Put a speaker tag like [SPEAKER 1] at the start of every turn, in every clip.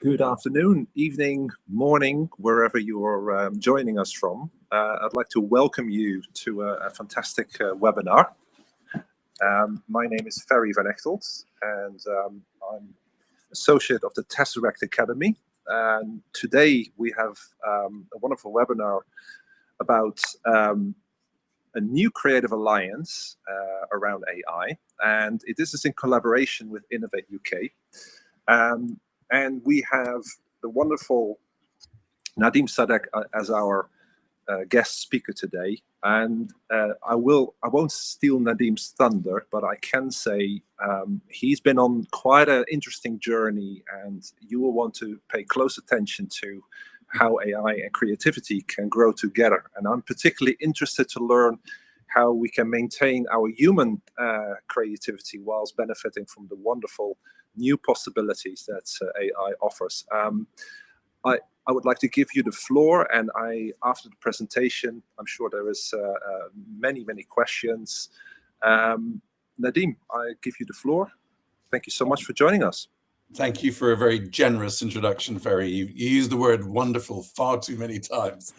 [SPEAKER 1] Good afternoon, evening, morning, wherever you're joining us from. I'd like to welcome you to a fantastic webinar. My name is Ferry van Echtelt, and I'm associate of the Tesseract Academy. And today we have a wonderful webinar about a new creative alliance around AI, and this is in collaboration with Innovate UK. And we have the wonderful Nadim Sadek as our guest speaker today. And I won't steal Nadim's thunder, but I can say he's been on quite an interesting journey, and you will want to pay close attention to how AI and creativity can grow together. And I'm particularly interested to learn how we can maintain our human creativity whilst benefiting from the wonderful new possibilities that AI offers. I would like to give you the floor, and after the presentation, I'm sure there is many questions. Nadim, I give you the floor. Thank you so much for joining us.
[SPEAKER 2] Thank you for a very generous introduction, Ferry. You used the word wonderful far too many times.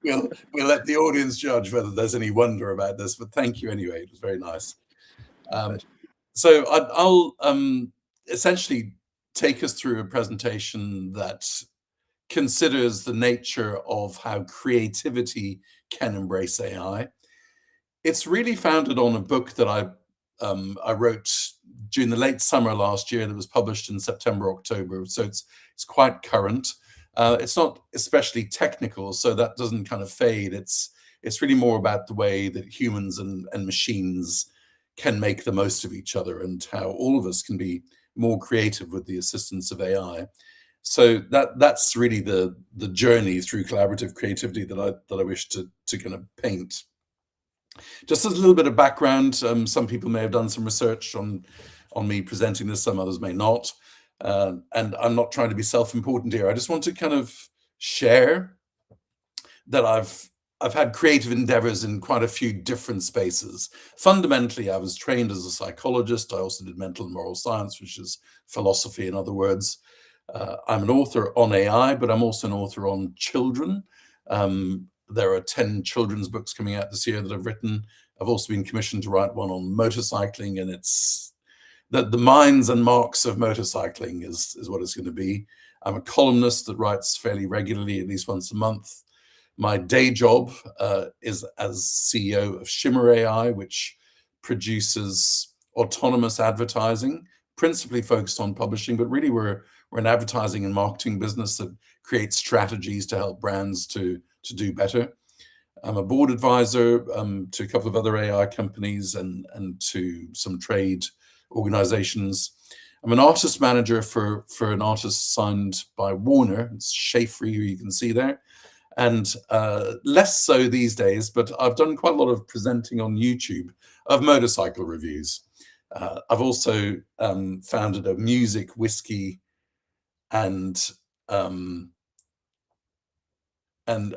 [SPEAKER 2] We'll let the audience judge whether there's any wonder about this, but thank you anyway. It was very nice. So I'll essentially take us through a presentation that considers the nature of how creativity can embrace AI. It's really founded on a book that I wrote during the late summer last year that was published in September, October. So it's quite current. It's not especially technical, so that doesn't kind of fade. It's really more about the way that humans and machines can make the most of each other, and how all of us can be more creative with the assistance of AI. So that's really the journey through collaborative creativity that I wish to kind of paint. Just as a little bit of background, some people may have done some research on me presenting this, some others may not. And I'm not trying to be self-important here. I just want to kind of share that I've had creative endeavors in quite a few different spaces. Fundamentally, I was trained as a psychologist. I also did mental and moral science, which is philosophy, in other words. I'm an author on AI, but I'm also an author on children. There are 10 children's books coming out this year that I've written. I've also been commissioned to write one on motorcycling, and it's the minds and marks of motorcycling is what it's going to be. I'm a columnist that writes fairly regularly, at least once a month. My day job is as CEO of Shimmer AI, which produces autonomous advertising, principally focused on publishing, but really we're an advertising and marketing business that creates strategies to help brands to do better. I'm a board advisor to a couple of other AI companies and to some trade organizations. I'm an artist manager for an artist signed by Warner. It's Schaeffrey, who you can see there. And less so these days, but I've done quite a lot of presenting on YouTube of motorcycle reviews. I've also founded a music, whiskey, and a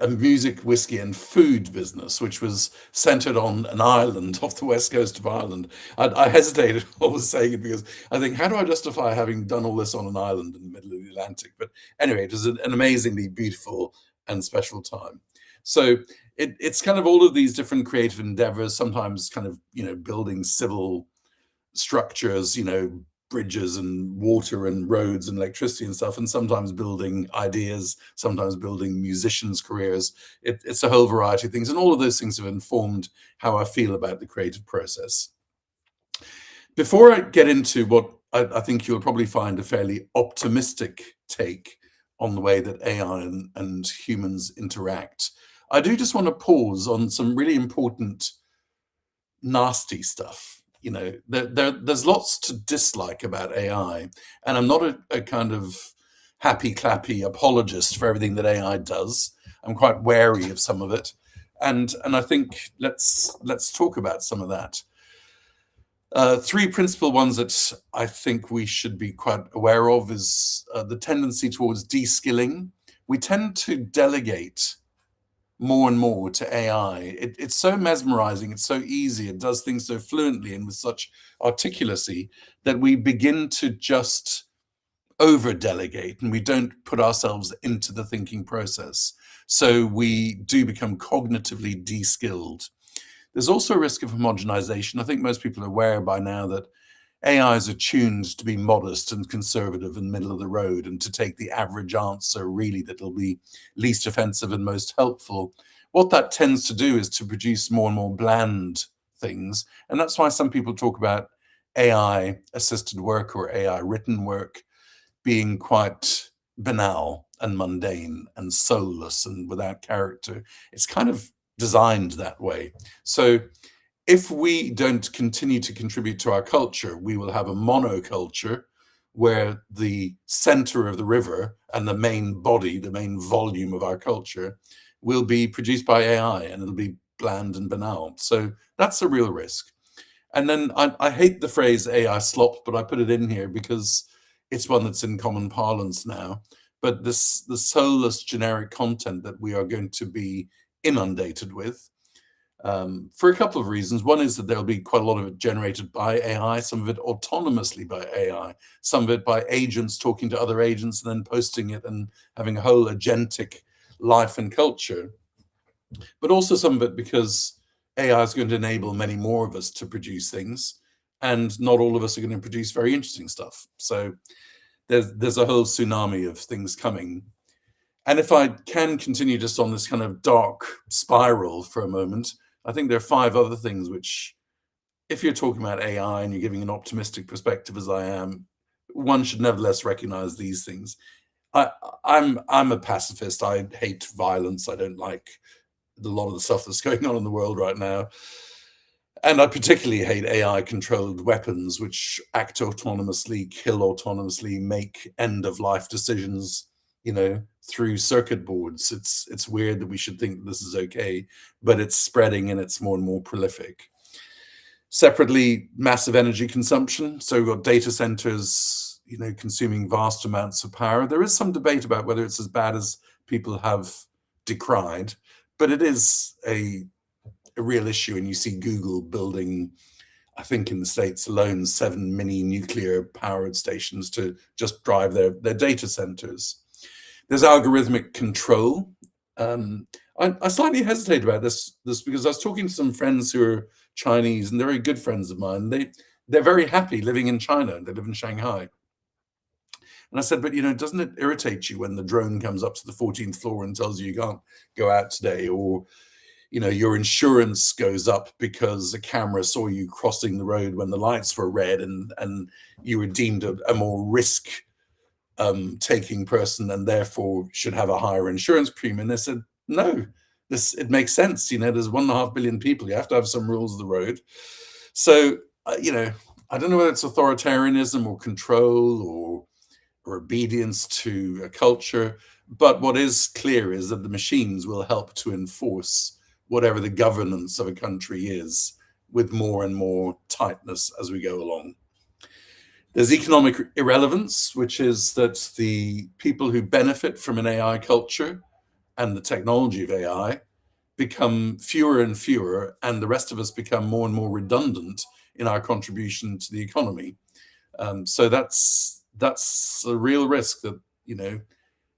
[SPEAKER 2] music, whiskey, and food business, which was centered on an island off the west coast of Ireland. I hesitated always saying it because I think, how do I justify having done all this on an island in the middle of the Atlantic? But anyway, it was an amazingly beautiful and special time. So it's kind of all of these different creative endeavors, sometimes kind of, building civil structures, bridges and water and roads and electricity and stuff, and sometimes building ideas, sometimes building musicians' careers. It's a whole variety of things, and all of those things have informed how I feel about the creative process. Before I get into what I think you'll probably find a fairly optimistic take on the way that AI and humans interact, I do just want to pause on some really important nasty stuff. There's lots to dislike about AI, and I'm not a kind of happy clappy apologist for everything that AI does. I'm quite wary of some of it, and I think let's talk about some of that. Three principal ones that I think we should be quite aware of is the tendency towards de-skilling. We tend to delegate more and more to AI. It's so mesmerizing, it's so easy, it does things so fluently and with such articulacy that we begin to just over-delegate and we don't put ourselves into the thinking process. So we do become cognitively de-skilled. There's also a risk of homogenization. I think most people are aware by now that AIs are tuned to be modest and conservative and middle of the road, and to take the average answer really that'll be least offensive and most helpful. What that tends to do is to produce more and more bland things. And that's why some people talk about AI assisted work or AI written work being quite banal and mundane and soulless and without character. It's kind of designed that way. So if we don't continue to contribute to our culture, we will have a monoculture where the center of the river and the main body, the main volume of our culture will be produced by AI, and it'll be bland and banal. So that's a real risk. And then I hate the phrase AI slop, but I put it in here because it's one that's in common parlance now. But the soulless generic content that we are going to be inundated with, for a couple of reasons. One is that there'll be quite a lot of it generated by AI, some of it autonomously by AI, some of it by agents talking to other agents and then posting it and having a whole agentic life and culture. But also some of it because AI is going to enable many more of us to produce things, and not all of us are going to produce very interesting stuff. So there's a whole tsunami of things coming. And if I can continue just on this kind of dark spiral for a moment, I think there are 5 other things which, if you're talking about AI and you're giving an optimistic perspective as I am, one should nevertheless recognize these things. I'm a pacifist. I hate violence. I don't like a lot of the stuff that's going on in the world right now. And I particularly hate AI-controlled weapons which act autonomously, kill autonomously, make end-of-life decisions, you know, through circuit boards. It's weird that we should think this is okay, but it's spreading and it's more and more prolific. Separately, massive energy consumption. So we've got data centers, you know, consuming vast amounts of power. There is some debate about whether it's as bad as people have decried, but it is a real issue. And you see Google building, I think in the States alone, 7 mini nuclear powered stations to just drive their data centers. There's algorithmic control. I slightly hesitate about this because I was talking to some friends who are Chinese, and they're very good friends of mine. They're very happy living in China. They live in Shanghai. And I said, but, you know, doesn't it irritate you when the drone comes up to the 14th floor and tells you can't go out today? Or, you know, your insurance goes up because a camera saw you crossing the road when the lights were red and you were deemed a more risk taking person and therefore should have a higher insurance premium. And they said, no, it makes sense. You know, there's 1.5 billion people. You have to have some rules of the road. So, you know, I don't know whether it's authoritarianism or control or obedience to a culture. But what is clear is that the machines will help to enforce whatever the governance of a country is with more and more tightness as we go along. There's economic irrelevance, which is that the people who benefit from an AI culture and the technology of AI become fewer and fewer, and the rest of us become more and more redundant in our contribution to the economy. So that's a real risk that, you know,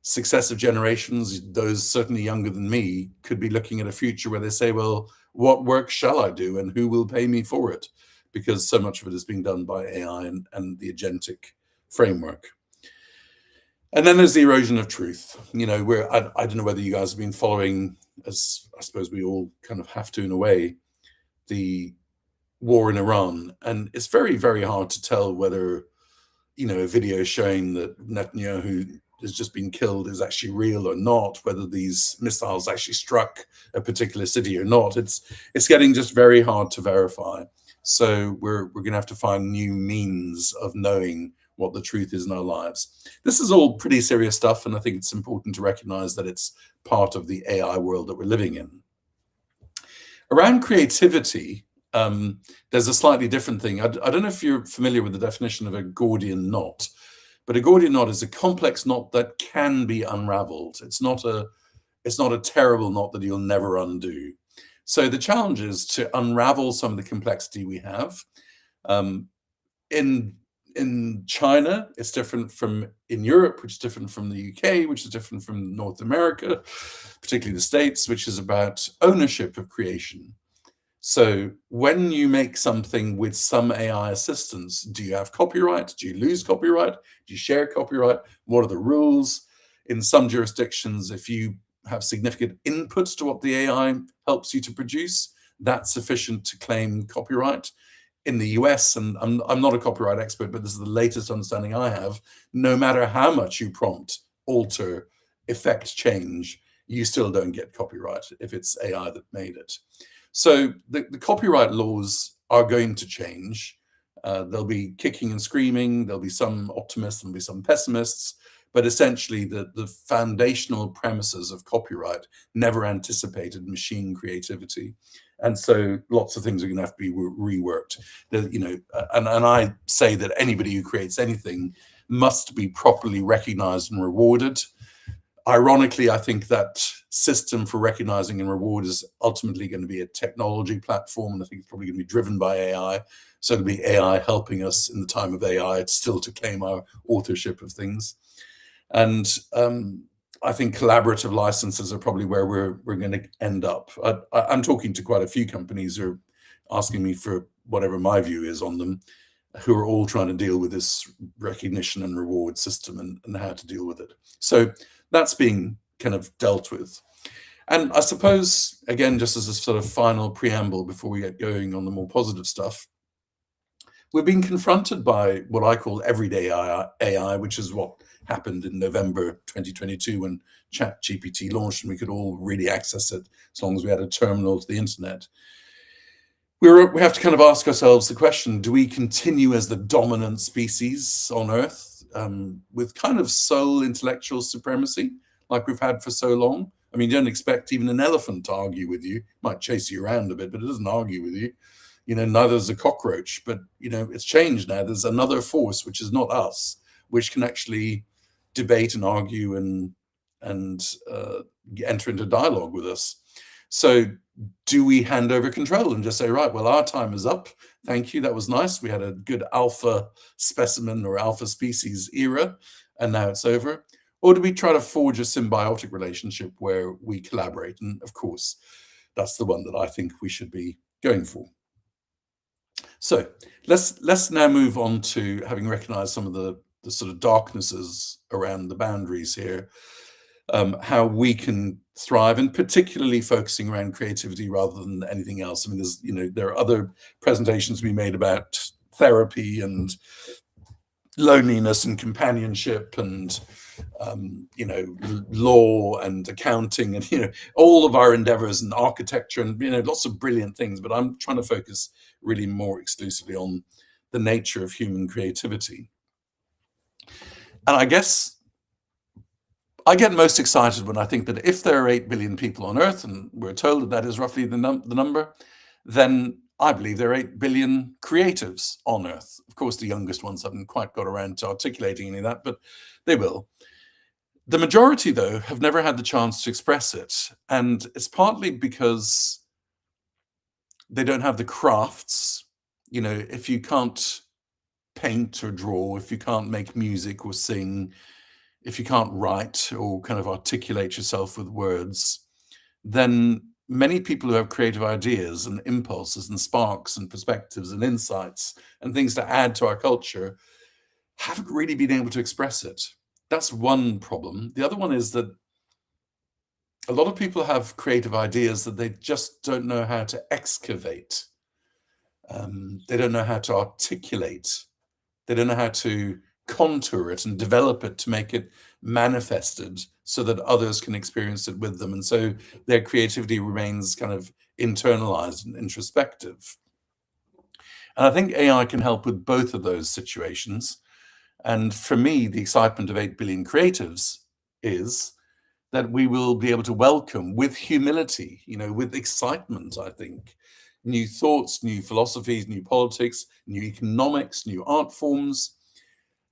[SPEAKER 2] successive generations, those certainly younger than me, could be looking at a future where they say, well, what work shall I do and who will pay me for it? Because so much of it is being done by AI and the agentic framework. And then there's the erosion of truth. You know, I don't know whether you guys have been following, as I suppose we all kind of have to in a way, the war in Iran. And it's very, very hard to tell whether, you know, a video showing that Netanyahu has just been killed is actually real or not, whether these missiles actually struck a particular city or not. It's getting just very hard to verify. So we're going to have to find new means of knowing what the truth is in our lives. This is all pretty serious stuff, and I think it's important to recognize that it's part of the AI world that we're living in. Around creativity, there's a slightly different thing. I don't know if you're familiar with the definition of a Gordian knot, but a Gordian knot is a complex knot that can be unraveled. It's not a terrible knot that you'll never undo. So the challenge is to unravel some of the complexity we have. In in China, it's different from in Europe, which is different from the UK, which is different from North America, particularly the States, which is about ownership of creation. So when you make something with some AI assistance, do you have copyright? Do you lose copyright? Do you share copyright? What are the rules? In some jurisdictions, if you have significant inputs to what the AI helps you to produce, that's sufficient to claim copyright. In the US, and I'm not a copyright expert, but this is the latest understanding I have, no matter how much you prompt, alter, effect change, you still don't get copyright if it's AI that made it. So the copyright laws are going to change. There'll be kicking and screaming, there'll be some optimists, there'll be some pessimists, but essentially the foundational premises of copyright never anticipated machine creativity. And so lots of things are going to have to be reworked. You know, and I say that anybody who creates anything must be properly recognized and rewarded. Ironically, I think that system for recognizing and reward is ultimately going to be a technology platform, and I think it's probably going to be driven by AI. So it'll be AI helping us in the time of AI. It's still to claim our authorship of things. And I think collaborative licenses are probably where we're going to end up. I'm talking to quite a few companies who are asking me for whatever my view is on them, who are all trying to deal with this recognition and reward system and how to deal with it. So that's being kind of dealt with. And I suppose, again, just as a sort of final preamble before we get going on the more positive stuff, we're being confronted by what I call everyday AI, which is what happened in November 2022 when ChatGPT launched and we could all really access it as long as we had a terminal to the internet. We have to kind of ask ourselves the question, do we continue as the dominant species on Earth with kind of sole intellectual supremacy like we've had for so long? I mean, you don't expect even an elephant to argue with you. It might chase you around a bit, but it doesn't argue with you. You know, neither is a cockroach, but, you know, it's changed now. There's another force, which is not us, which can actually debate and argue and enter into dialogue with us. So do we hand over control and just say, right, well, our time is up. Thank you. That was nice. We had a good alpha specimen or alpha species era, and now it's over. Or do we try to forge a symbiotic relationship where we collaborate? And of course, that's the one that I think we should be going for. So let's now move on to having recognized some of the sort of darknesses around the boundaries here, how we can thrive, and particularly focusing around creativity rather than anything else. I mean, there's, you know, there are other presentations we made about therapy and loneliness and companionship and, you know, law and accounting and, you know, all of our endeavors and architecture and, you know, lots of brilliant things. But I'm trying to focus really more exclusively on the nature of human creativity. And I guess I get most excited when I think that if there are 8 billion people on Earth, and we're told that that is roughly the number, then I believe there are 8 billion creatives on Earth. Of course, the youngest ones haven't quite got around to articulating any of that, but they will. The majority, though, have never had the chance to express it. And it's partly because they don't have the crafts. You know, if you can't paint or draw, if you can't make music or sing, if you can't write or kind of articulate yourself with words, then many people who have creative ideas and impulses and sparks and perspectives and insights and things to add to our culture haven't really been able to express it. That's one problem. The other one is that a lot of people have creative ideas that they just don't know how to excavate. They don't know how to articulate. They don't know how to contour it and develop it to make it manifested so that others can experience it with them. And so their creativity remains kind of internalized and introspective. And I think AI can help with both of those situations. And for me, the excitement of 8 billion creatives is that we will be able to welcome with humility, you know, with excitement, I think, new thoughts, new philosophies, new politics, new economics, new art forms.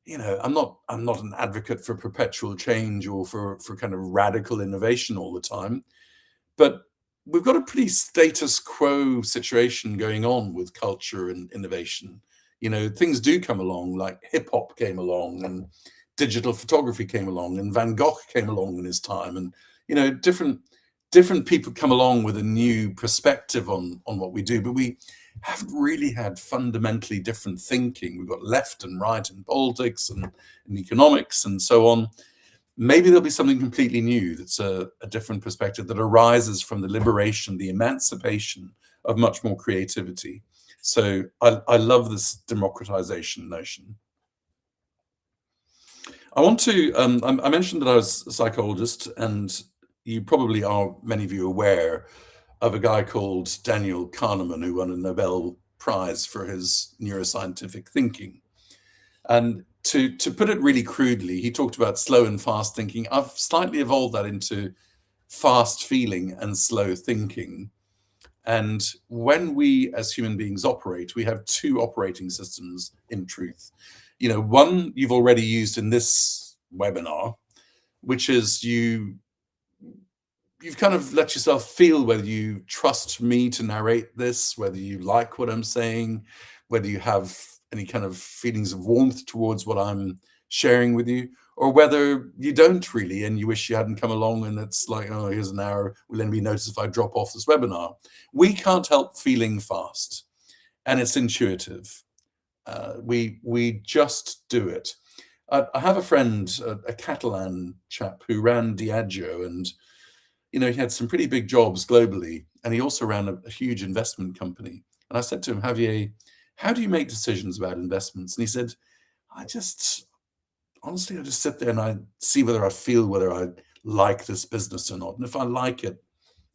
[SPEAKER 2] You know, I'm not an advocate for perpetual change or for kind of radical innovation all the time, but we've got a pretty status quo situation going on with culture and innovation. You know, things do come along, like hip hop came along and digital photography came along and Van Gogh came along in his time. And, you know, different people come along with a new perspective on what we do, but we haven't really had fundamentally different thinking. We've got left and right in politics and in economics and so on. Maybe there'll be something completely new that's a different perspective that arises from the liberation, the emancipation of much more creativity. So I love this democratization notion. I want to, I mentioned that I was a psychologist, and you probably are, many of you, aware of a guy called Daniel Kahneman, who won a Nobel Prize for his neuroscientific thinking. And to put it really crudely, he talked about slow and fast thinking. I've slightly evolved that into fast feeling and slow thinking. And when we as human beings operate, we have two operating systems in truth. You know, one you've already used in this webinar, which is you've kind of let yourself feel whether you trust me to narrate this, whether you like what I'm saying, whether you have any kind of feelings of warmth towards what I'm sharing with you, or whether you don't really and you wish you hadn't come along and it's like, oh, here's an hour, will anybody notice if I drop off this webinar? We can't help feeling fast, and it's intuitive. We just do it. I have a friend, a Catalan chap who ran Diageo, and you know, he had some pretty big jobs globally, and he also ran a huge investment company. And I said to him, Javier, how do you make decisions about investments? And he said, honestly, I just sit there and I see whether I feel whether I like this business or not. And if I like it,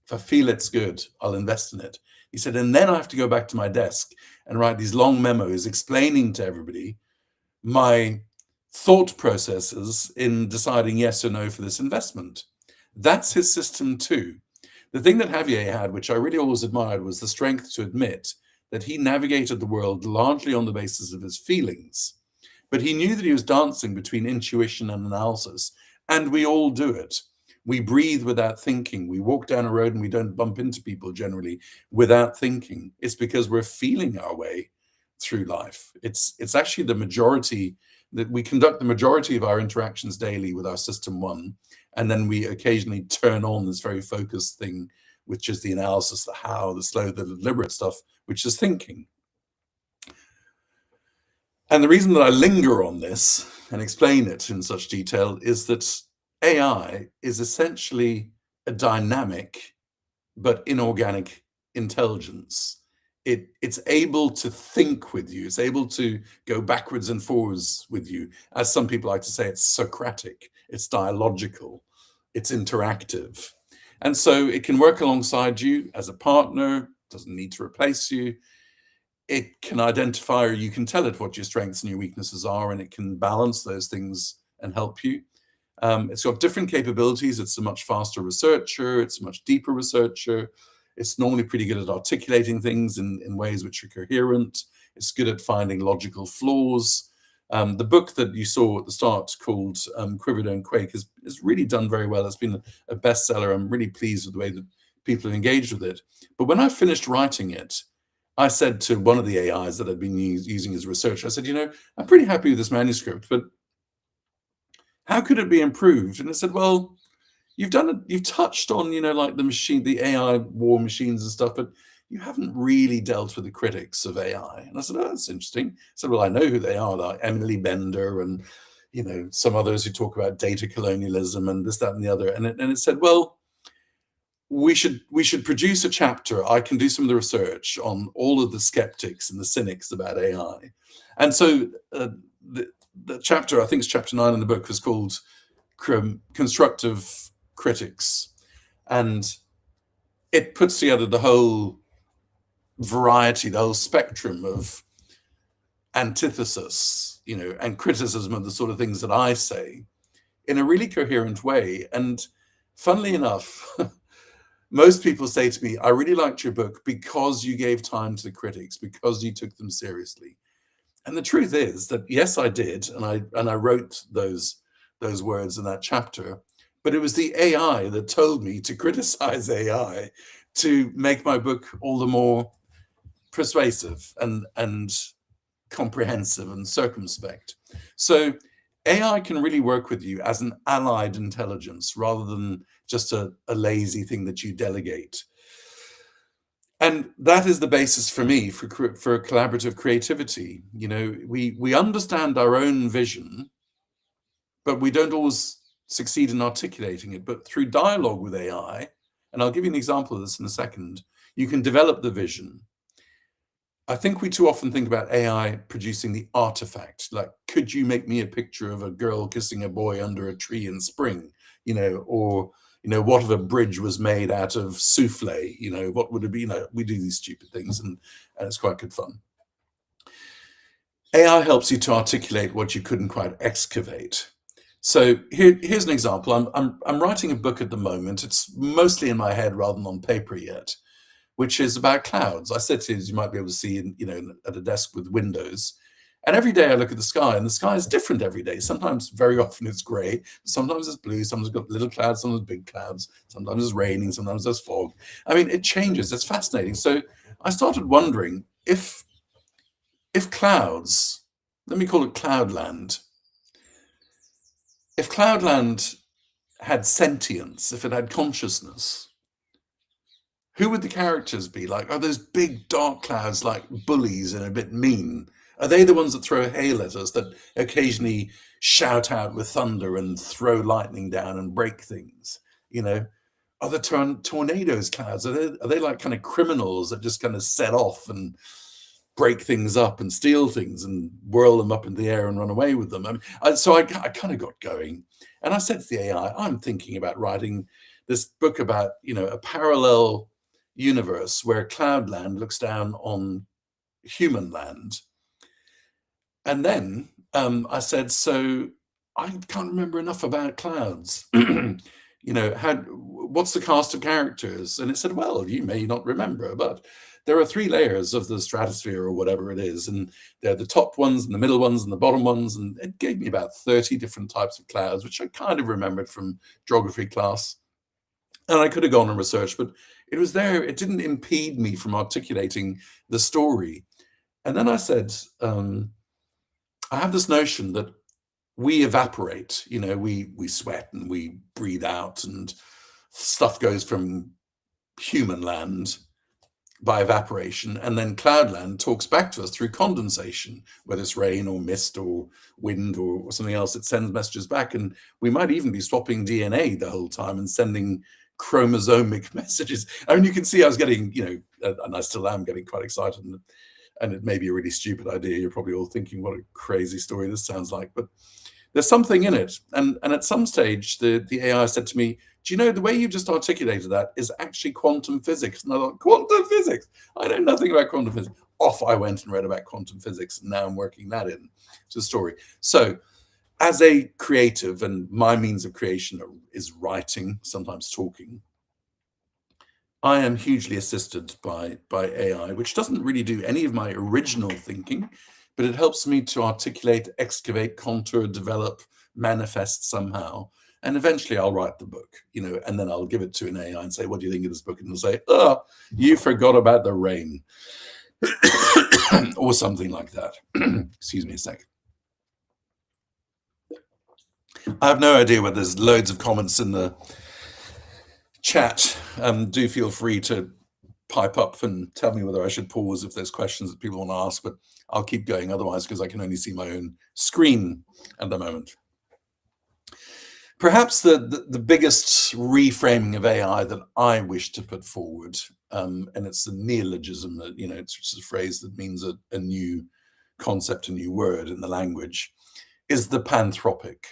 [SPEAKER 2] if I feel it's good, I'll invest in it. He said, and then I have to go back to my desk and write these long memos explaining to everybody my thought processes in deciding yes or no for this investment. That's his system too. The thing that Javier had, which I really always admired, was the strength to admit that he navigated the world largely on the basis of his feelings. But he knew that he was dancing between intuition and analysis, and we all do it. We breathe without thinking. We walk down a road and we don't bump into people generally without thinking. It's because we're feeling our way through life. It's actually the majority that we conduct the majority of our interactions daily with our system one, and then we occasionally turn on this very focused thing, which is the analysis, the how, the slow, the deliberate stuff, which is thinking. And the reason that I linger on this and explain it in such detail is that AI is essentially a dynamic but inorganic intelligence. It's able to think with you. It's able to go backwards and forwards with you. As some people like to say, it's Socratic, it's dialogical, it's interactive. And so it can work alongside you as a partner, doesn't need to replace you. It can identify, or you can tell it what your strengths and your weaknesses are, and it can balance those things and help you. It's got different capabilities. It's a much faster researcher. It's a much deeper researcher. It's normally pretty good at articulating things in ways which are coherent. It's good at finding logical flaws. The book that you saw at the start called Quiver Don't Quake has really done very well. It's been a bestseller. I'm really pleased with the way that people have engaged with it. But when I finished writing it, I said to one of the AIs that I'd been using as research, I said, you know, I'm pretty happy with this manuscript, but how could it be improved? And it said, well, you've touched on, you know, like the AI war machines and stuff, but you haven't really dealt with the critics of AI. And I said, oh, that's interesting. I said, well, I know who they are, like Emily Bender and, you know, some others who talk about data colonialism and this, that, and the other. And it said, well, we should produce a chapter. I can do some of the research on all of the skeptics and the cynics about AI. And so the chapter, I think it's chapter 9 in the book, was called Constructive Critics. And it puts together the whole variety, the whole spectrum of antithesis, you know, and criticism of the sort of things that I say in a really coherent way. And funnily enough, most people say to me, I really liked your book because you gave time to the critics, because you took them seriously. And the truth is that, yes, I did. And I wrote those words in that chapter, but it was the AI that told me to criticize AI to make my book all the more persuasive and comprehensive and circumspect. So AI can really work with you as an allied intelligence rather than just a lazy thing that you delegate. And that is the basis for me for collaborative creativity. You know, we understand our own vision, but we don't always succeed in articulating it. But through dialogue with AI, and I'll give you an example of this in a second, you can develop the vision. I think we too often think about AI producing the artifact, like, could you make me a picture of a girl kissing a boy under a tree in spring, you know, or, you know, what if a bridge was made out of souffle, you know, what would it be? You know, we do these stupid things, and it's quite good fun. AI helps you to articulate what you couldn't quite excavate. So here's an example. I'm writing a book at the moment. It's mostly in my head rather than on paper yet, which is about clouds. I said to you, as you might be able to see, you know, at a desk with windows. And every day I look at the sky, and the sky is different every day. Sometimes, very often, it's grey. Sometimes it's blue. Sometimes it's got little clouds. Sometimes big clouds. Sometimes it's raining. Sometimes there's fog. I mean, it changes. It's fascinating. So I started wondering if clouds, let me call it Cloudland, if Cloudland had sentience, if it had consciousness, who would the characters be? Like, are those big dark clouds like bullies and a bit mean? Are they the ones that throw hail at us, that occasionally shout out with thunder and throw lightning down and break things? You know, are the tornadoes clouds? Are they like kind of criminals that just kind of set off and break things up and steal things and whirl them up in the air and run away with them? I mean, so I kind of got going, and I said to the AI, I'm thinking about writing this book about, you know, a parallel universe where Cloudland looks down on human land. And then I said, so I can't remember enough about clouds. You know, what's the cast of characters? And it said, well, you may not remember, but there are 3 layers of the stratosphere or whatever it is. And they're the top ones and the middle ones and the bottom ones. And it gave me about 30 different types of clouds, which I kind of remembered from geography class. And I could have gone and researched, but it was there. It didn't impede me from articulating the story. And then I said, I have this notion that we evaporate, you know, we sweat and we breathe out, and stuff goes from human land by evaporation, and then Cloudland talks back to us through condensation, whether it's rain or mist or wind or something else. It sends messages back, and we might even be swapping DNA the whole time and sending chromosomic messages. I mean, you can see I was getting, you know, and I still am getting quite excited, and it may be a really stupid idea. You're probably all thinking, what a crazy story this sounds like, but there's something in it. And at some stage, the AI said to me, do you know, the way you just articulated that is actually quantum physics? And I thought, quantum physics? I know nothing about quantum physics. Off I went and read about quantum physics, and now I'm working that into the story. So as a creative, and my means of creation is writing, sometimes talking, I am hugely assisted by AI, which doesn't really do any of my original thinking, but it helps me to articulate, excavate, contour, develop, manifest somehow. And eventually I'll write the book, you know, and then I'll give it to an AI and say, what do you think of this book? And it'll say, oh, you forgot about the rain or something like that. Excuse me a sec. I have no idea whether there's loads of comments in the chat. Do feel free to pipe up and tell me whether I should pause if there's questions that people want to ask, but I'll keep going otherwise, because I can only see my own screen at the moment. Perhaps the biggest reframing of AI that I wish to put forward, and it's a neologism, that, you know, it's just a phrase that means a new concept, a new word in the language, is the panthropic.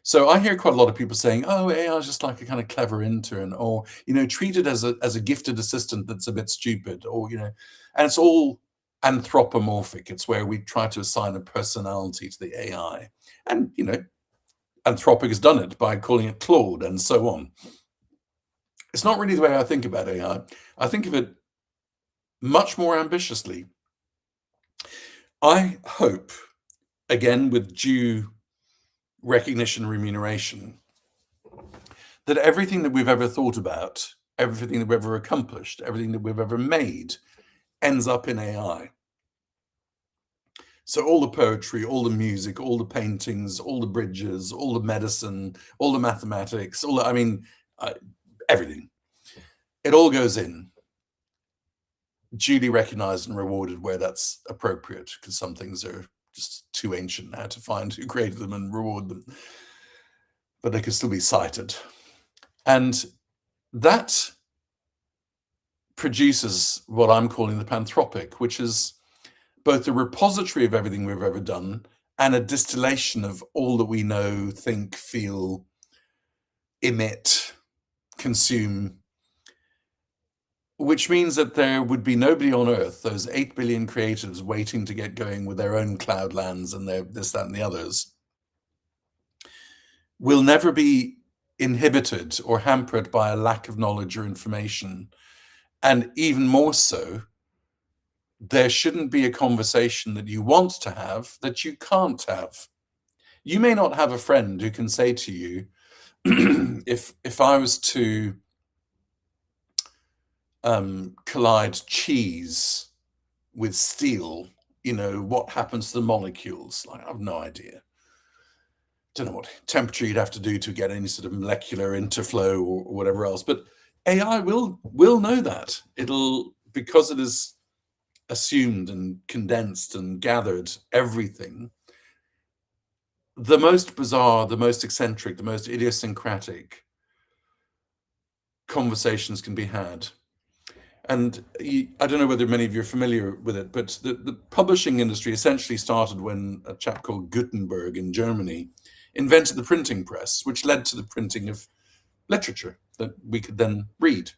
[SPEAKER 2] So I hear quite a lot of people saying, oh, AI is just like a kind of clever intern, or, you know, treat it as a gifted assistant that's a bit stupid, or, you know, and it's all anthropomorphic. It's where we try to assign a personality to the AI. And, you know, Anthropic has done it by calling it Claude and so on. It's not really the way I think about AI. I think of it much more ambitiously. I hope, again, with due recognition and remuneration, that everything that we've ever thought about, everything that we've ever accomplished, everything that we've ever made ends up in AI. So all the poetry, all the music, all the paintings, all the bridges, all the medicine, all the mathematics, everything. It all goes in, duly recognized and rewarded where that's appropriate, because some things are just too ancient now to find who created them and reward them, but they can still be cited. And that produces what I'm calling the panthropic, which is both a repository of everything we've ever done and a distillation of all that we know, think, feel, emit, consume, which means that there would be nobody on Earth, those 8 billion creatives waiting to get going with their own cloud lands and their this, that, and the others, will never be inhibited or hampered by a lack of knowledge or information. And even more so, there shouldn't be a conversation that you want to have that you can't have. You may not have a friend who can say to you, if I was to collide cheese with steel, what happens to the molecules? I have no idea. Don't know what temperature you'd have to do to get any sort of molecular interflow or whatever else. But AI will know that. Because it is assumed and condensed and gathered everything, the most bizarre, the most eccentric, the most idiosyncratic conversations can be had. And I don't know whether many of you are familiar with it, but the publishing industry essentially started when a chap called Gutenberg in Germany invented the printing press, which led to the printing of literature that we could then read.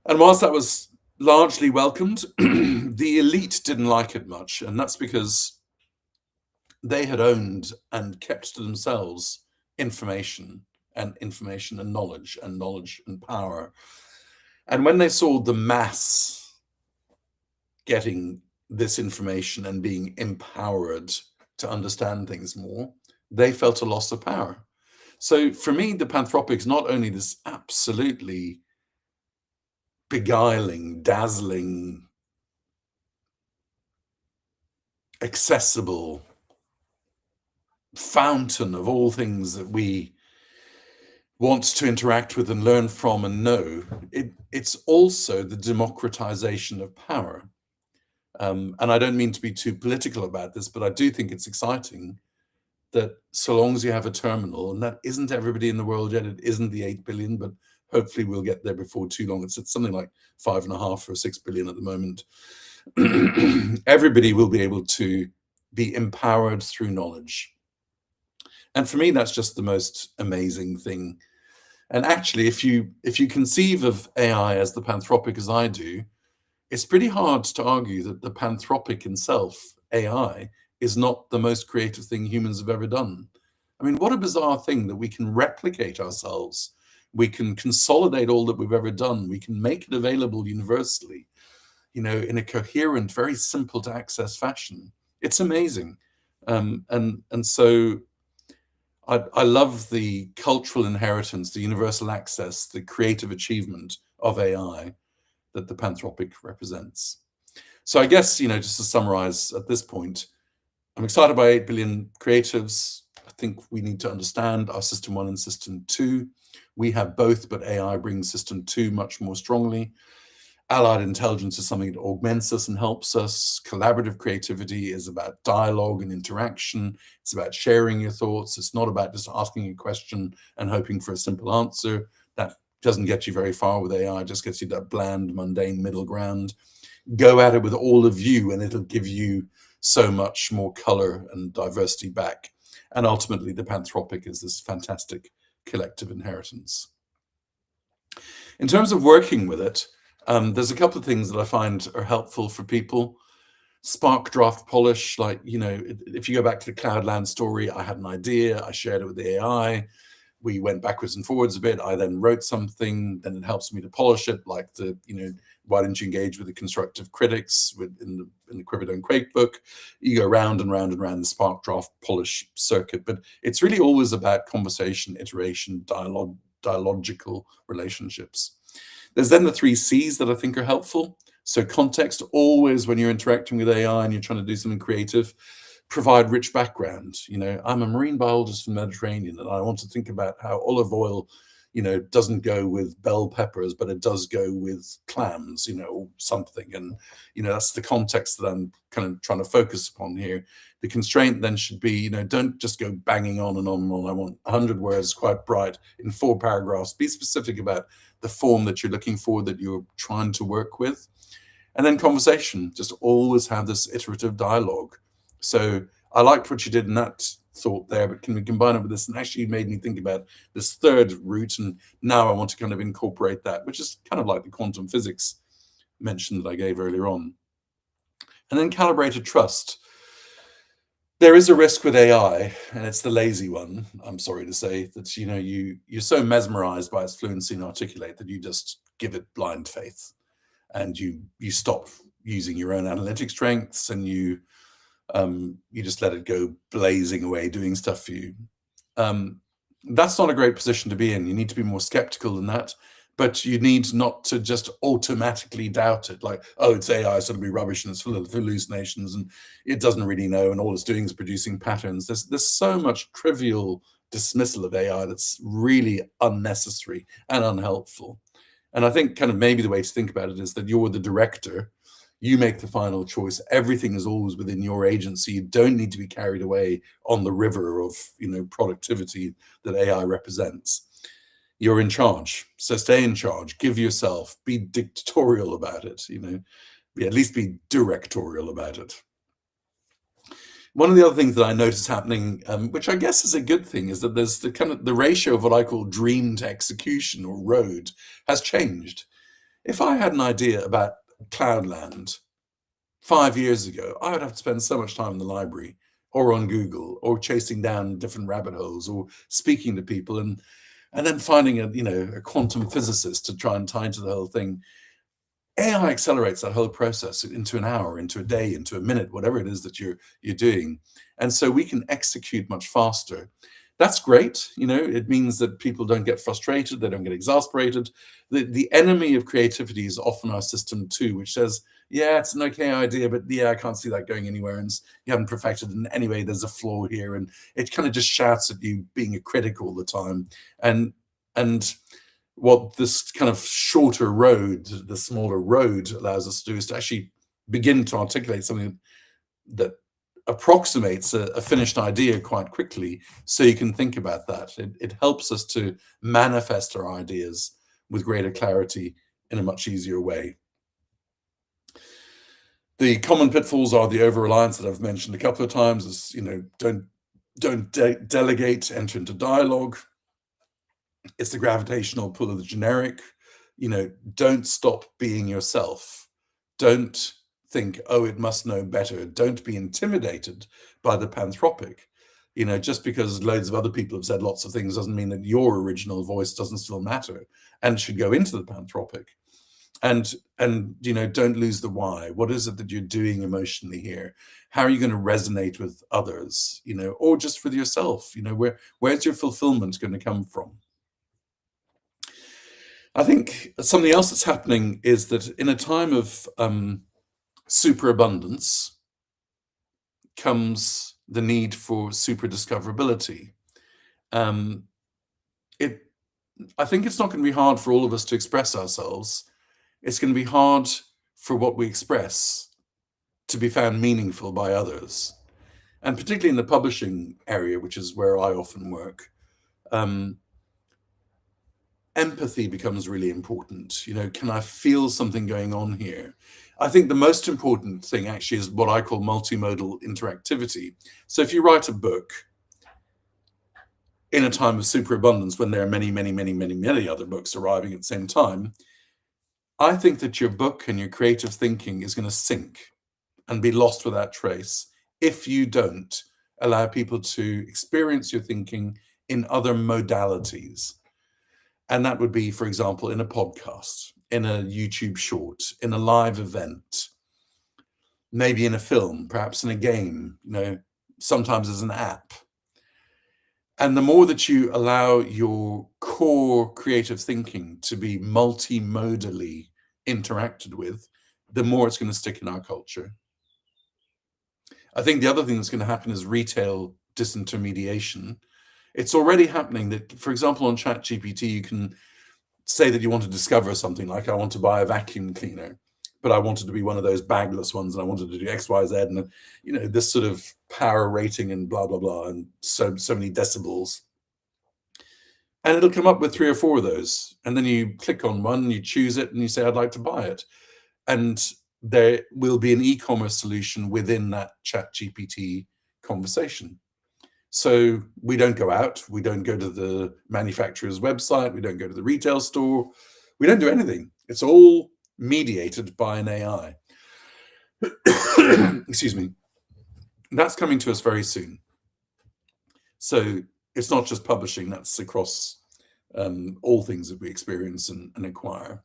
[SPEAKER 2] And whilst that was largely welcomed, the elite didn't like it much, and that's because they had owned and kept to themselves information and knowledge and power. And when they saw the mass getting this information and being empowered to understand things more, they felt a loss of power. So for me, the panthropic is not only this absolutely beguiling, dazzling, accessible fountain of all things that we want to interact with and learn from and know, it's also the democratization of power. And I don't mean to be too political about this, but I do think it's exciting that so long as you have a terminal, and that isn't everybody in the world yet, it isn't the 8 billion, but hopefully we'll get there before too long. It's something like 5.5 or 6 billion at the moment. Everybody will be able to be empowered through knowledge. And for me, that's just the most amazing thing. And actually, if you conceive of AI as the panthropic as I do, it's pretty hard to argue that the panthropic in self, AI, is not the most creative thing humans have ever done. I mean, what a bizarre thing that we can replicate ourselves. We can consolidate all that we've ever done. We can make it available universally, in a coherent, very simple to access fashion. It's amazing. And so I love the cultural inheritance, the universal access, the creative achievement of AI that the panthropic represents. So I guess, just to summarize at this point, I'm excited by 8 billion creatives. I think we need to understand our system 1 and system 2. We have both, but AI brings system 2 much more strongly. Allied intelligence is something that augments us and helps us. Collaborative creativity is about dialogue and interaction. It's about sharing your thoughts. It's not about just asking a question and hoping for a simple answer. That doesn't get you very far with AI, it just gets you that bland, mundane middle ground. Go at it with all of you and it'll give you so much more color and diversity back. And ultimately, the panthropic is this fantastic collective inheritance. In terms of working with it, there's a couple of things that I find are helpful for people. Spark, draft, polish, if you go back to the Cloudland story, I had an idea, I shared it with the AI, we went backwards and forwards a bit, I then wrote something, then it helps me to polish it, like why didn't you engage with the constructive critics in the Quiver Don't Quake book? You go round and round and round the spark, draft, polish circuit, but it's really always about conversation, iteration, dialogical relationships. There's then the 3 C's that I think are helpful. So context always, when you're interacting with AI and you're trying to do something creative, provide rich background. You know, I'm a marine biologist from the Mediterranean, and I want to think about how olive oil, you know, doesn't go with bell peppers, but it does go with clams, you know, or something. And, you know, that's the context that I'm kind of trying to focus upon here. The constraint then should be, you know, don't just go banging on and on and on. I want 100 words, quite bright, in 4 paragraphs. Be specific about the form that you're looking for, that you're trying to work with. And then conversation, just always have this iterative dialogue. So I liked what you did in that thought there, but can we combine it with this? And actually made me think about this third route, and now I want to kind of incorporate that, which is kind of like the quantum physics mention that I gave earlier on. And then calibrated trust. There is a risk with AI, and it's the lazy one, I'm sorry to say, that, you know, you're so mesmerized by its fluency and articulate that you just give it blind faith, and you stop using your own analytic strengths, and you just let it go blazing away doing stuff for you. That's not a great position to be in. You need to be more skeptical than that, but you need not to just automatically doubt it, like, oh, it's AI, so it'll be rubbish and it's full of hallucinations and it doesn't really know, and all it's doing is producing patterns. There's so much trivial dismissal of AI that's really unnecessary and unhelpful. And I think kind of maybe the way to think about it is that you're the director. You make the final choice. Everything is always within your agency. You don't need to be carried away on the river of, you know, productivity that AI represents. You're in charge, so stay in charge. Give yourself. Be dictatorial about it. You know, at least be directorial about it. One of the other things that I notice happening, which I guess is a good thing, is that there's the kind of the ratio of what I call dream to execution, or road, has changed. If I had an idea about Cloudland 5 years ago, I would have to spend so much time in the library or on Google or chasing down different rabbit holes or speaking to people and then finding a quantum physicist to try and tie into the whole thing. AI accelerates that whole process into an hour, into a day, into a minute, whatever it is that you're doing. And so we can execute much faster. That's great. You know, it means that people don't get frustrated, they don't get exasperated. The enemy of creativity is often our system too, which says, yeah, it's an okay idea, but yeah, I can't see that going anywhere, and you haven't perfected it, and anyway, there's a flaw here, and it kind of just shouts at you being a critic all the time. And what this kind of shorter road, the smaller road, allows us to do is to actually begin to articulate something that approximates a finished idea quite quickly, so you can think about that. It helps us to manifest our ideas with greater clarity in a much easier way. The common pitfalls are the over-reliance that I've mentioned a couple of times, is, you know, don't delegate, enter into dialogue. It's the gravitational pull of the generic. You know, don't stop being yourself. Don't think, oh, it must know better. Don't be intimidated by the panthropic. You know, just because loads of other people have said lots of things doesn't mean that your original voice doesn't still matter and should go into the panthropic. And you know, don't lose the why. What is it that you're doing emotionally here? How are you going to resonate with others, you know, or just with yourself? You know, where's your fulfillment going to come from? I think something else that's happening is that in a time of superabundance comes the need for super discoverability. I think it's not going to be hard for all of us to express ourselves. It's going to be hard for what we express to be found meaningful by others. And particularly in the publishing area, which is where I often work, empathy becomes really important. You know, can I feel something going on here? I think the most important thing actually is what I call multimodal interactivity. So if you write a book in a time of superabundance, when there are many, many, many, many, many other books arriving at the same time, I think that your book and your creative thinking is going to sink and be lost without trace if you don't allow people to experience your thinking in other modalities. And that would be, for example, in a podcast, in a YouTube short, in a live event, maybe in a film, perhaps in a game, you know, sometimes as an app. And the more that you allow your core creative thinking to be multimodally interacted with, the more it's going to stick in our culture. I think the other thing that's going to happen is retail disintermediation. It's already happening that, for example, on ChatGPT, you can say that you want to discover something, like I want to buy a vacuum cleaner, but I wanted to be one of those bagless ones, and I wanted to do X, Y, Z, and this sort of power rating and blah blah blah, and so many decibels. And it'll come up with 3 or 4 of those, and then you click on one, you choose it, and you say, I'd like to buy it. And there will be an e-commerce solution within that ChatGPT conversation. So we don't go out, we don't go to the manufacturer's website, we don't go to the retail store, we don't do anything. It's all mediated by an AI. Excuse me. That's coming to us very soon. So it's not just publishing, that's across all things that we experience and acquire.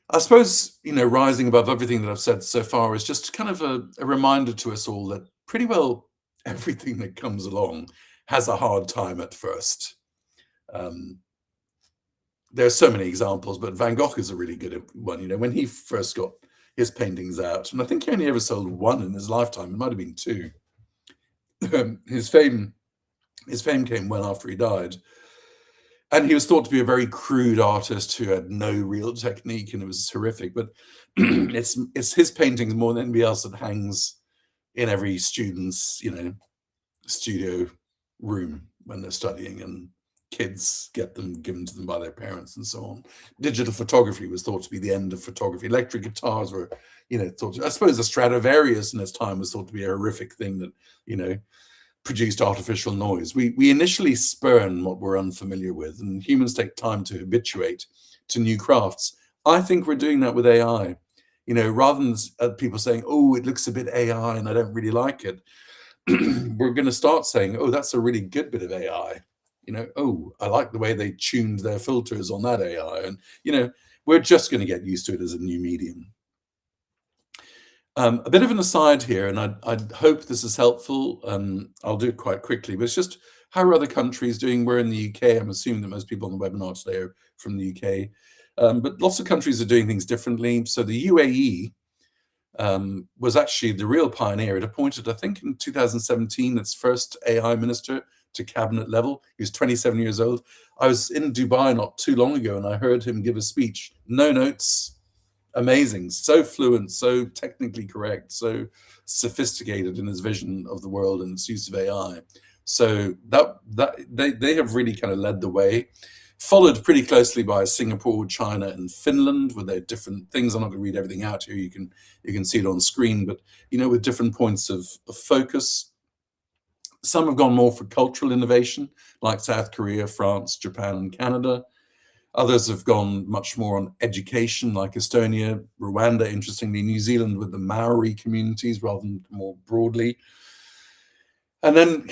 [SPEAKER 2] I suppose, rising above everything that I've said so far is just kind of a reminder to us all that pretty well everything that comes along has a hard time at first. There are so many examples, but Van Gogh is a really good one. When he first got his paintings out, and I think he only ever sold 1 in his lifetime, it might have been 2. His fame came well after he died. And he was thought to be a very crude artist who had no real technique, and it was horrific. But it's his paintings more than anybody else that hangs in every student's, studio room when they're studying, and kids get them given to them by their parents and so on. Digital photography was thought to be the end of photography. Electric guitars were, thought to, I suppose the Stradivarius in its time was thought to be a horrific thing that, produced artificial noise. We initially spurn what we're unfamiliar with, and humans take time to habituate to new crafts. I think we're doing that with AI. Rather than people saying, oh, it looks a bit AI and I don't really like it, we're going to start saying, oh, that's a really good bit of AI. Oh, I like the way they tuned their filters on that AI. And, we're just going to get used to it as a new medium. A bit of an aside here, and I hope this is helpful. I'll do it quite quickly, but it's just how are other countries doing? We're in the UK. I'm assuming that most people on the webinar today are from the UK, but lots of countries are doing things differently. So the UAE was actually the real pioneer. It appointed, I think in 2017, its first AI minister to cabinet level. He was 27 years old. I was in Dubai not too long ago, and I heard him give a speech. No notes. Amazing, so fluent, so technically correct, so sophisticated in his vision of the world and its use of AI. So they have really kind of led the way, followed pretty closely by Singapore, China, and Finland with their different things. I'm not going to read everything out here. You can see it on screen, but with different points of focus. Some have gone more for cultural innovation, like South Korea, France, Japan, and Canada. Others have gone much more on education, like Estonia, Rwanda, interestingly, New Zealand with the Maori communities rather than more broadly. And then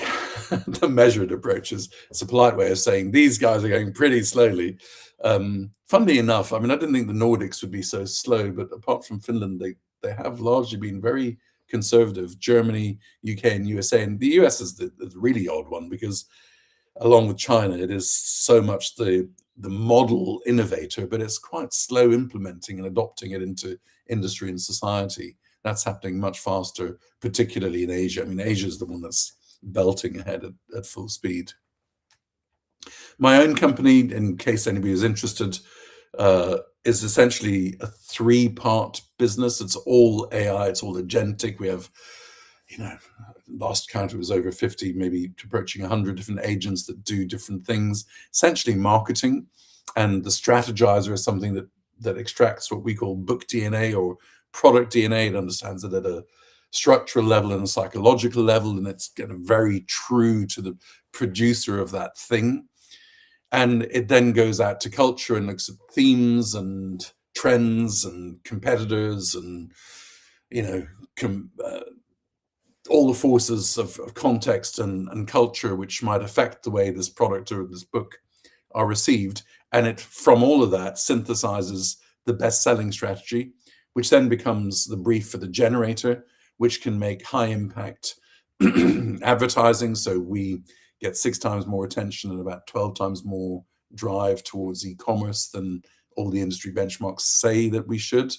[SPEAKER 2] the measured approaches. It's a polite way of saying these guys are going pretty slowly. Funnily enough, I didn't think the Nordics would be so slow, but apart from Finland, they have largely been very conservative. Germany, UK, and USA. And the US is the really odd one because along with China, it is so much the model innovator, but it's quite slow implementing and adopting it into industry and society. That's happening much faster, particularly in Asia. Asia is the one that's belting ahead at full speed. My own company, in case anybody is interested, is essentially a 3-part business. It's all AI, it's all agentic. We have, last count it was over 50, maybe approaching 100 different agents that do different things, essentially marketing. And the strategizer is something that extracts what we call book DNA or product DNA. It understands it at a structural level and a psychological level, and it's very true to the producer of that thing. And it then goes out to culture and looks at themes and trends and competitors and, all the forces of context and culture which might affect the way this product or this book are received. And it, from all of that, synthesizes the best-selling strategy, which then becomes the brief for the generator, which can make high-impact advertising. So we get 6 times more attention and about 12 times more drive towards e-commerce than all the industry benchmarks say that we should.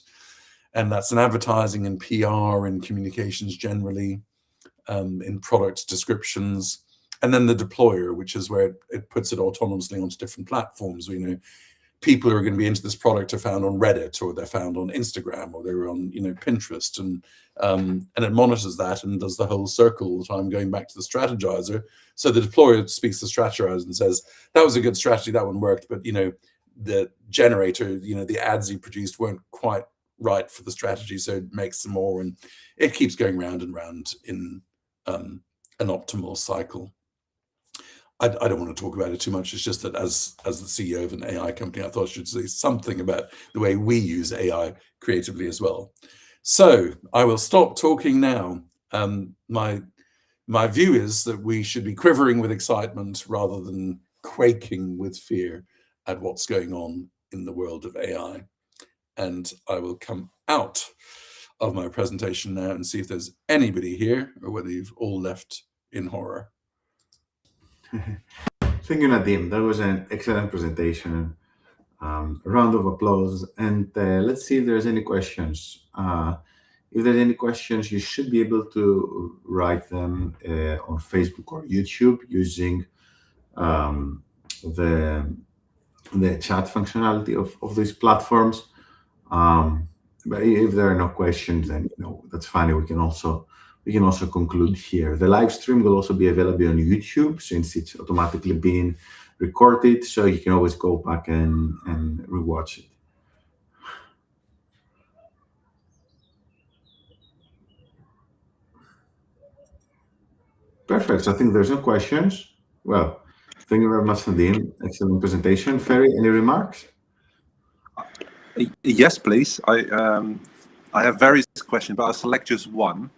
[SPEAKER 2] And that's in advertising and PR and communications generally, in product descriptions. And then the deployer, which is where it puts it autonomously onto different platforms. We know people who are going to be into this product are found on Reddit, or they're found on Instagram, or they're on, Pinterest, and it monitors that and does the whole circle all the time, going back to the strategizer. So the deployer speaks to the strategizer and says, that was a good strategy, that one worked, but the generator, the ads you produced weren't quite right for the strategy, so it makes some more, and it keeps going round and round in an optimal cycle. I don't want to talk about it too much. It's just that as the CEO of an AI company, I thought I should say something about the way we use AI creatively as well. So I will stop talking now. My view is that we should be quivering with excitement rather than quaking with fear at what's going on in the world of AI. And I will come out of my presentation now and see if there's anybody here, or whether you've all left in horror.
[SPEAKER 3] Thank you, Nadim. That was an excellent presentation. A round of applause. And let's see if there's any questions. If there's any questions, you should be able to write them on Facebook or YouTube using the chat functionality of these platforms. But if there are no questions, then that's fine. We can also conclude here. The live stream will also be available on YouTube, since it's automatically being recorded, so you can always go back and rewatch it. Perfect. So I think there's no questions. Well, thank you very much, Nadim. Excellent presentation. Ferry, any remarks?
[SPEAKER 1] Yes, please. I have various questions, but I'll select just one.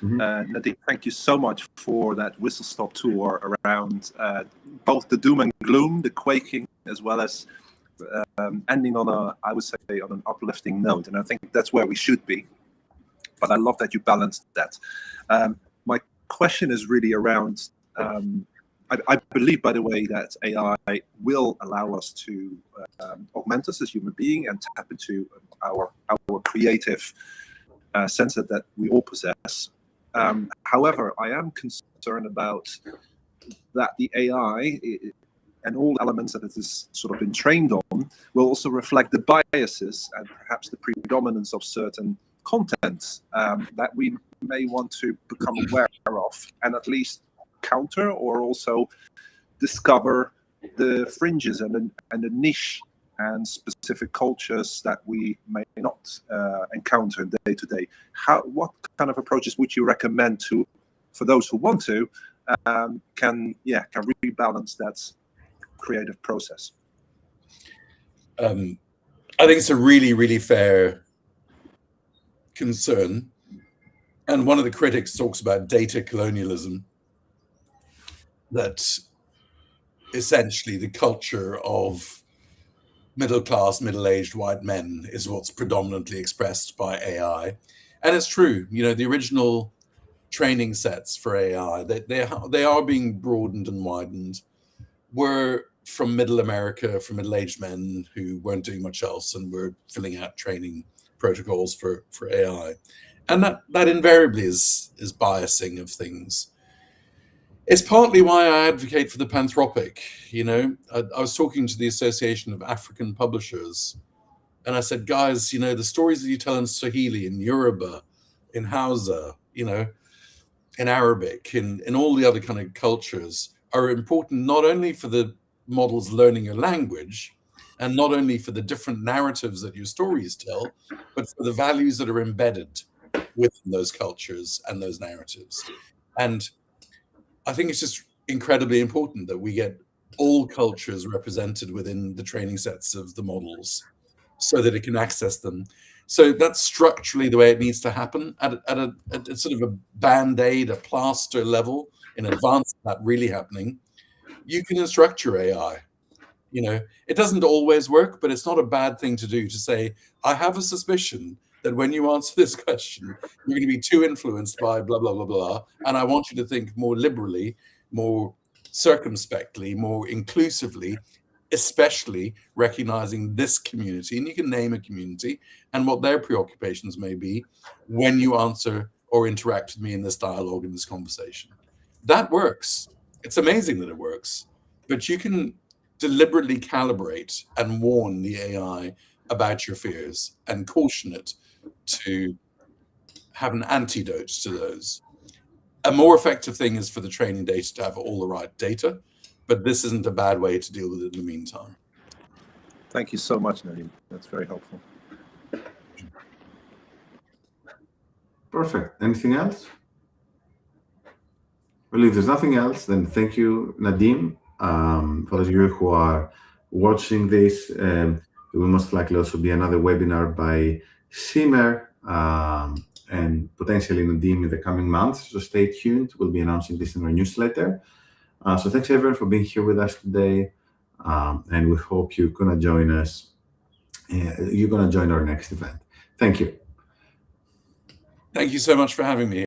[SPEAKER 1] Nadim, thank you so much for that whistle-stop tour around both the doom and gloom, the quaking, as well as ending on I would say, on an uplifting note. And I think that's where we should be. But I love that you balanced that. My question is really around, I believe, by the way, that AI will allow us to augment us as human being and tap into our creative sense that we all possess. However, I am concerned about that the AI and all elements that it has sort of been trained on will also reflect the biases and perhaps the predominance of certain contents that we may want to become aware of, and at least counter or also discover the fringes and the niche and specific cultures that we may not encounter day to day. What kind of approaches would you recommend for those who want to can rebalance that creative process?
[SPEAKER 2] I think it's a really, really fair concern. And one of the critics talks about data colonialism, that essentially the culture of middle-class, middle-aged white men is what's predominantly expressed by AI. And it's true, the original training sets for AI, they are being broadened and widened, were from middle America, from middle-aged men who weren't doing much else and were filling out training protocols for AI. And that invariably is biasing of things. It's partly why I advocate for the panthropic. I was talking to the Association of African Publishers, and I said, guys, the stories that you tell in Swahili, in Yoruba, in Hausa, in Arabic, in all the other kind of cultures are important not only for the models learning your language, and not only for the different narratives that your stories tell, but for the values that are embedded within those cultures and those narratives. And I think it's just incredibly important that we get all cultures represented within the training sets of the models so that it can access them. So that's structurally the way it needs to happen at a sort of a band-aid, a plaster level in advance of that really happening. You can instruct your AI. It doesn't always work, but it's not a bad thing to do, to say, I have a suspicion that when you answer this question, you're going to be too influenced by blah, blah, blah, blah. And I want you to think more liberally, more circumspectly, more inclusively, especially recognizing this community, and you can name a community and what their preoccupations may be when you answer or interact with me in this dialogue, in this conversation. That works. It's amazing that it works, but you can deliberately calibrate and warn the AI about your fears and caution it to have an antidote to those. A more effective thing is for the training data to have all the right data, but this isn't a bad way to deal with it in the meantime.
[SPEAKER 1] Thank you so much, Nadim. That's very helpful.
[SPEAKER 3] Perfect. Anything else? Well, if there's nothing else, then thank you, Nadim. For those of you who are watching this, there will most likely also be another webinar by Simmer and potentially Nadim in the coming months. So stay tuned. We'll be announcing this in our newsletter. So thanks everyone for being here with us today. And we hope you're going to join us. You're going to join our next event. Thank you.
[SPEAKER 2] Thank you so much for having me.